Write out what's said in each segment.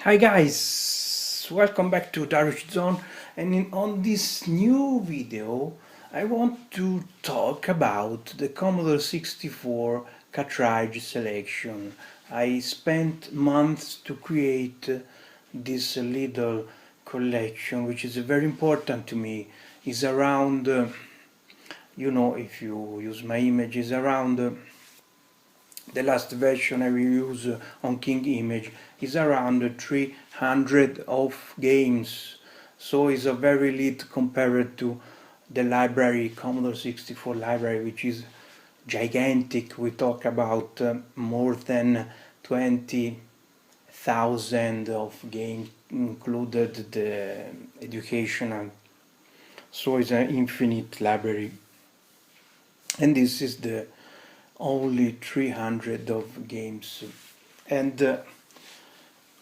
Hi guys, welcome back to Darish Zone, and on this new video I want to talk about the Commodore 64 cartridge selection. I spent months to create this little collection, which is very important to me. Is around, if you use my image, is around the last version I will use on King Image is around 300 of games, so it's a very little compared to the library, Commodore 64 library, which is gigantic. We talk about more than 20,000 of games included the educational, so it's an infinite library, and this is the only 300 of games. And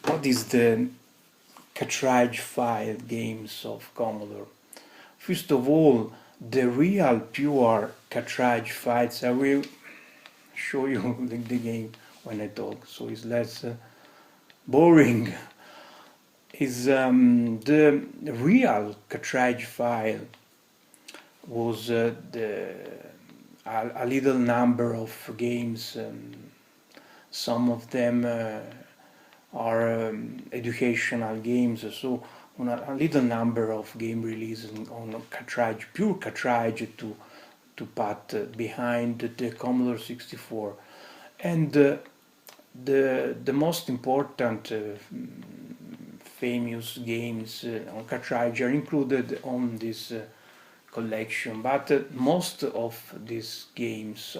what is the cartridge file games of Commodore? First of all, the real pure cartridge files. I will show you the game when I talk, so it's less boring. Is the real cartridge file was a little number of games. Some of them are educational games, so on a little number of game releases on cartridge, pure cartridge to put behind the Commodore 64, and the most important famous games on cartridge are included on this collection, but most of these games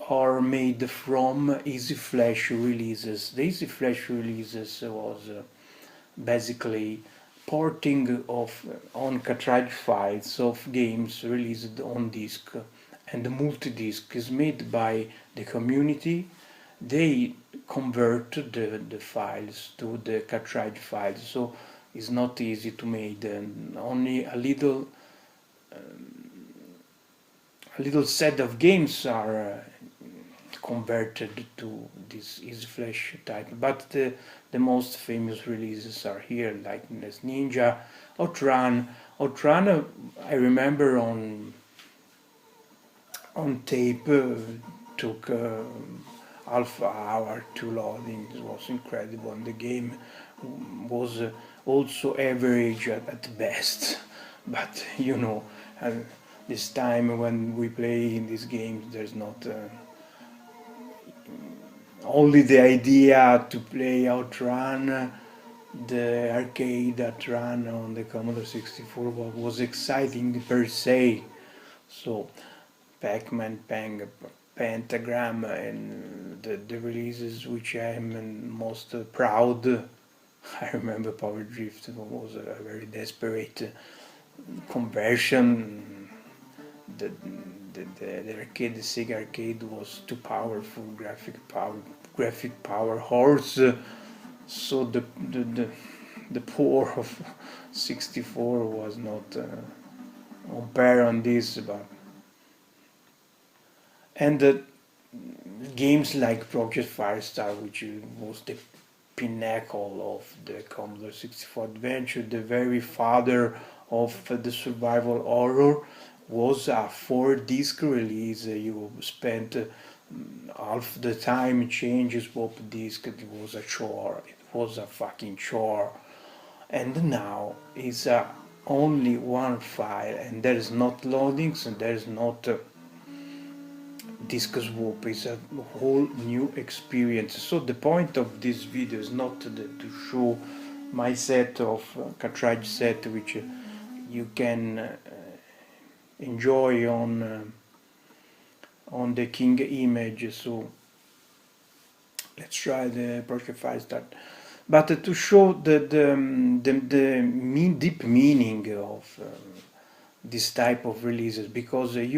are made from Easy Flash releases. The Easy Flash releases was basically porting of on cartridge files of games released on disc, and the multi-disc is made by the community. They convert the files to the cartridge files, so it's not easy to make, and only a little set of games are converted to this Easy Flash type, but the most famous releases are here, like Ninja, Outrun. Outrun, I remember on tape took half hour to loading. It was incredible, and the game was also average at best. But this time when we play in these games, there's not only the idea to play Outrun. The arcade Outrun on the Commodore 64 was exciting per se. So Pac-Man, Pentagram, and the releases which I am most proud. I remember Power Drift was a very desperate conversion. The arcade, the Sega arcade, was too powerful, graphic power horse. So the power of 64 was not on par on this, but and games like Project Firestar, which was the pinnacle of the Commodore 64 adventure, the very father of the survival horror, was a 4-disc release. You spent half the time changes swap disc. It was a chore. It was a fucking chore. And now it's only one file, and there is not loadings, and there is not disc swap. Is a whole new experience. So the point of this video is not to show my set of cartridge set, which you can enjoy on the King Image. So let's try the Project Firestar, but to show the deep meaning of this type of releases, because it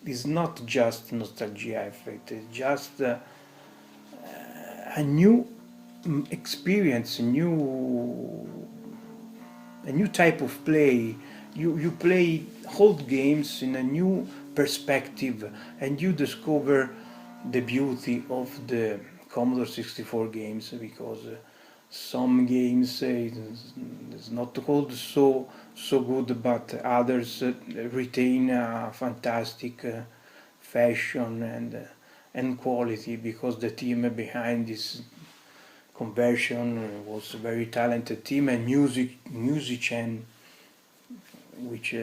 is not just nostalgia effect, it's just a new experience, a new type of play. You play old games in a new perspective, and you discover the beauty of the Commodore 64 games, because some games it's not called so good, but others retain a fantastic fashion and quality, because the team behind this conversion was a very talented team and musician which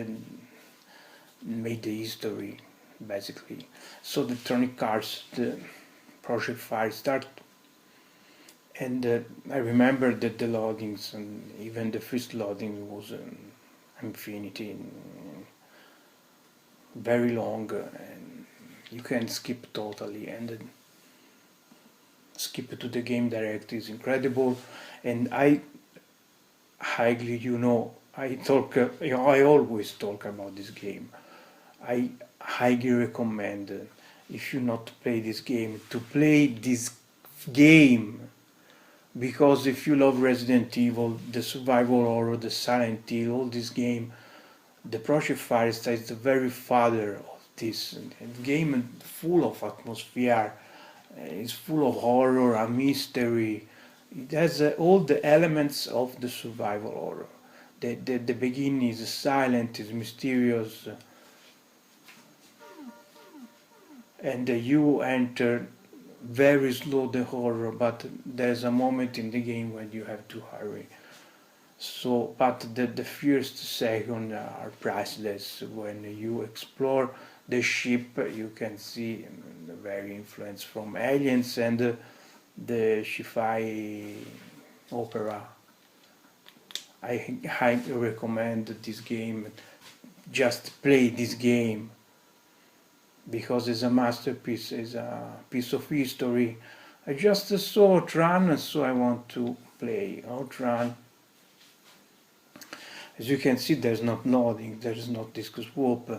made the history basically. So the Electronic Arts, the project file start, and I remember that the loadings, and even the first loading was infinity, very long, and you can skip totally, and skip to the game direct is incredible. And I highly, I always talk about this game. I highly recommend, if you not play this game, to play this game, because if you love Resident Evil, the survival horror, the Silent Hill, all this game, the Project Firefly is the very father of this game, full of atmosphere. It's full of horror and mystery. It has all the elements of the survival horror. The beginning is silent, is mysterious, and you enter very slow the horror, but there's a moment in the game when you have to hurry. So, but the first second are priceless. When you explore the ship, you can see the very influence from Aliens and the sci-fi opera. I highly recommend this game. Just play this game, because it's a masterpiece, it's a piece of history. I just saw Outrun, so I want to play Outrun. As you can see, there's not loading, there's not disk swap.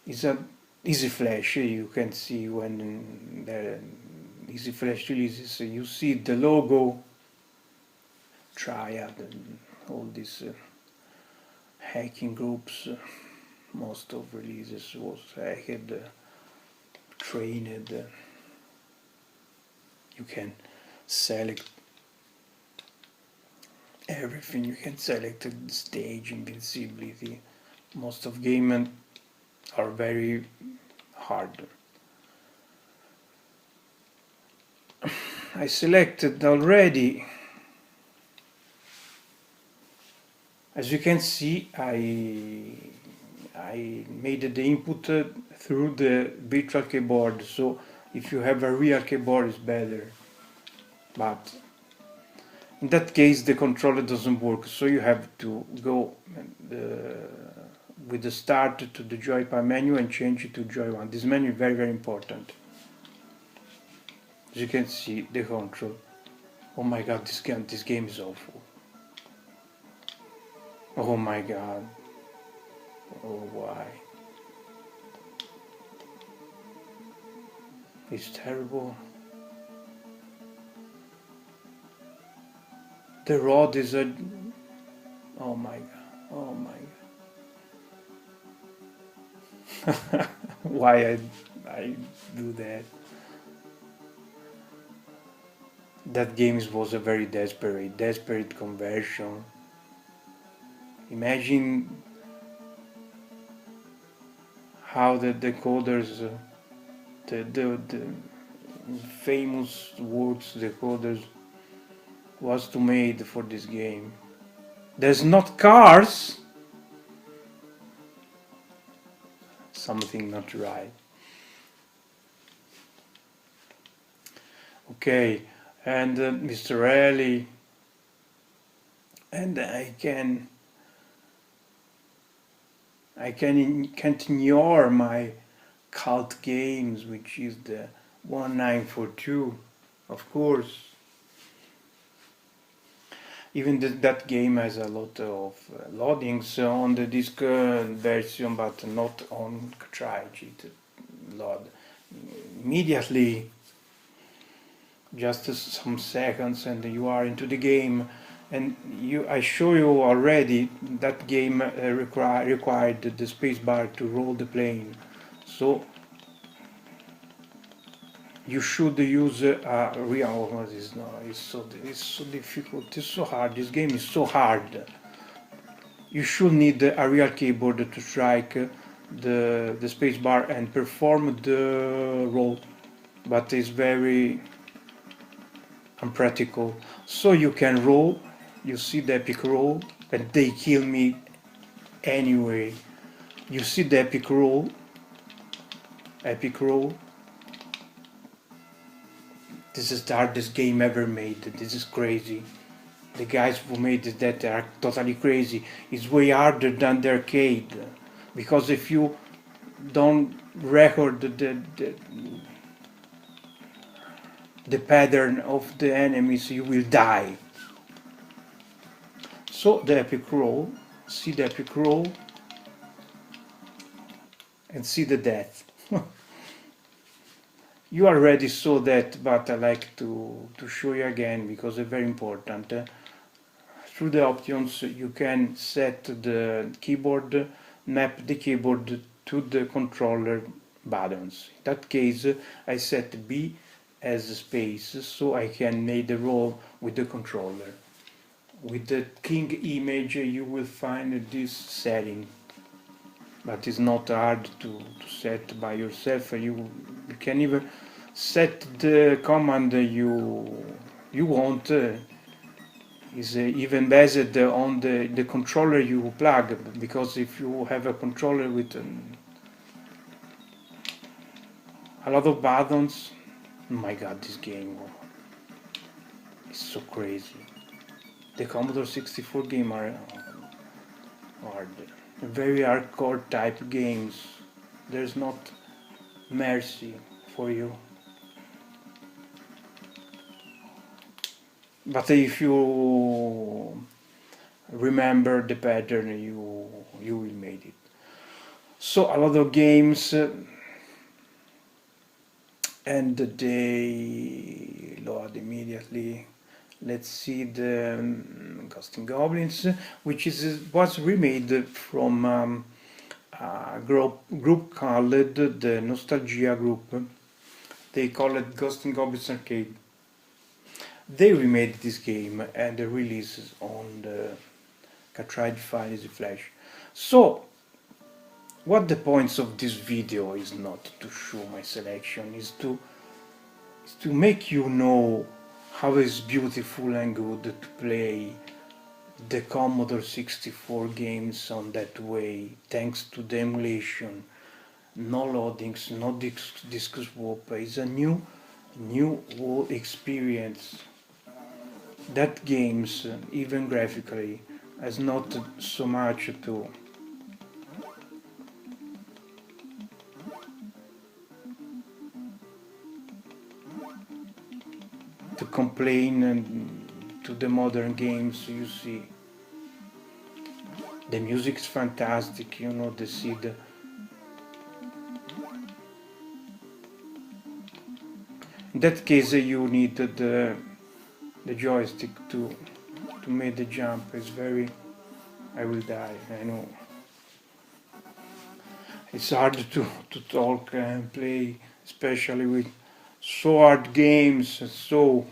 It's a easy flash. You can see when the easy flash releases, you see the logo, Triad, and all these hacking groups. Most of releases was hacked, trained. You can select everything. You can select the stage, invincibility. Most of games are very hard. I selected already. As you can see, I made the input through the virtual keyboard, so if you have a real keyboard it's better, but in that case the controller doesn't work, so you have to go with the start to the joypad menu and change it to joy 1. This menu is very, very important. As you can see, the control. Oh my god, this game is awful. Oh my god. Oh, why? It's terrible. The rod is a... Oh my god. Oh my god. Why I do that? That game was a very desperate conversion. Imagine how the decoders, the famous words decoders was to made for this game. There's not cars. Something not right. Okay, and Mr. Ellie, and I can't ignore my cult games, which is the 1942, of course. Even that game has a lot of loadings on the disk version, but not on cartridge. It load immediately, just some seconds, and you are into the game. And I show you already that game required the spacebar to roll the plane. So You should use a real one. It's so difficult. It's so hard. This game is so hard. You should need a real keyboard to strike the space bar and perform the roll, but it's very unpractical. So you can roll, you see the epic roll, and they kill me anyway. You see the epic roll, this is the hardest game ever made. This is crazy. The guys who made that are totally crazy. It's way harder than the arcade, because if you don't record the pattern of the enemies, you will die. So the epic roll, see the epic roll, and see the death. You already saw that, but I like to show you again because it's very important. Through the options you can set the keyboard, map the keyboard to the controller buttons. In that case I set B as space, so I can make the roll with the controller. With the king image you will find this setting, but it's not hard to set by yourself. You can even set the command you want. Is even based on the controller you plug, because if you have a controller with a lot of buttons, oh my god, this game is so crazy. The Commodore 64 game are hard, very hardcore type games. There's not mercy for you. But if you remember the pattern, you will make it. So a lot of games, and they load immediately. Let's see the Goblins, which was remade from a group called the Nostalgia Group. They call it Ghost and Goblins Arcade. They remade this game and the release is on the cartridge file is flash. So what the points of this video is not to show my selection, is to make you know how it's beautiful and good to play the Commodore 64 games on that way, thanks to the emulation, no loadings, no disc swap. It's a new whole experience. That games, even graphically, has not so much to complain and to the modern games. You see, the music is fantastic, you know, the seed. In that case, you need the joystick to make the jump. It's very, I will die, I know. It's hard to talk and play, especially with so hard games. So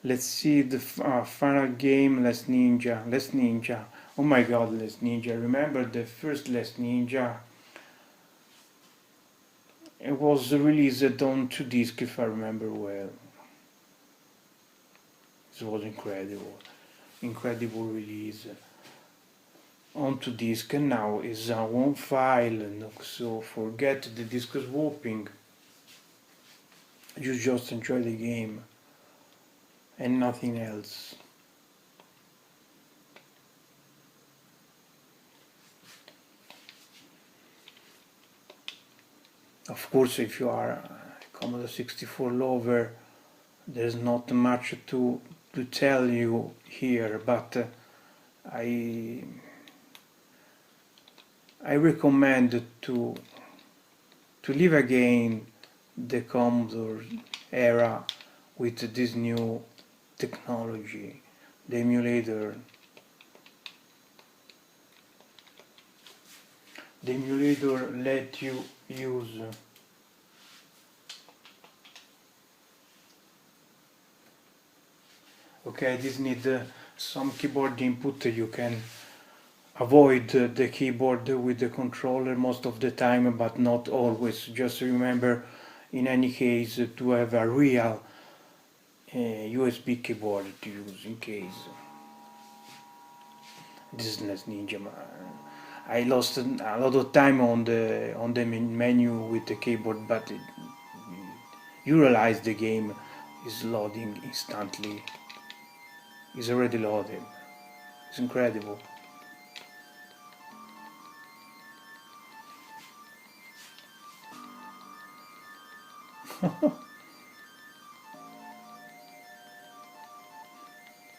let's see the final game, Last Ninja. Oh my god, Last Ninja. Remember the first Last Ninja? It was released on 2 discs, if I remember well. It was incredible release on 2 discs, and now is a one file, so forget the disc swapping. You just enjoy the game and nothing else. Of course, if you are a Commodore 64 lover, there's not much to tell you here, but I recommend to live again the Commodore era with this new technology, the emulator. The emulator let you use Okay, this need some keyboard input. You can avoid the keyboard with the controller most of the time, but not always. Just remember, in any case, to have a real USB keyboard to use in case. This is NES Ninja. I lost a lot of time on the menu with the keyboard, but you realize the game is loading instantly. It's already loaded. It's incredible.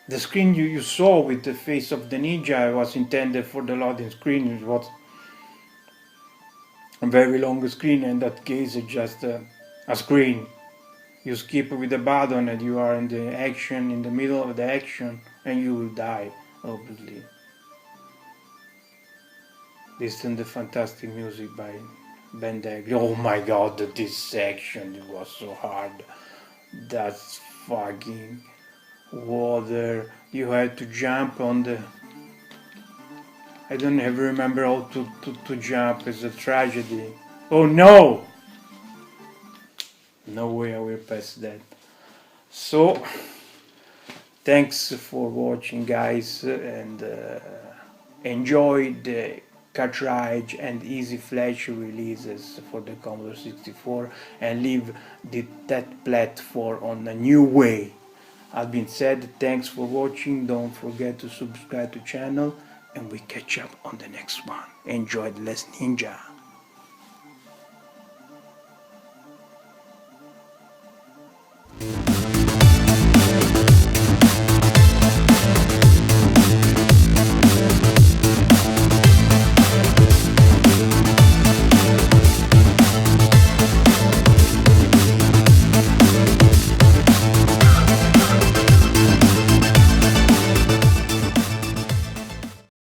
The screen you saw with the face of the ninja was intended for the loading screen. It was a very long screen, in that case it's just a screen. You skip with the button and you are in the action, in the middle of the action, and you will die, obviously. Listen to the fantastic music by Ben Dagley. Oh my god, this section, it was so hard. That's fucking water. You had to jump on the... I don't ever remember how to jump. It's a tragedy. Oh no! No way I will pass that. So, thanks for watching, guys, and enjoy the cartridge and easy flash releases for the Commodore 64 and leave that platform on a new way. Has been said, thanks for watching. Don't forget to subscribe to channel, and we catch up on the next one. Enjoy the Last Ninja.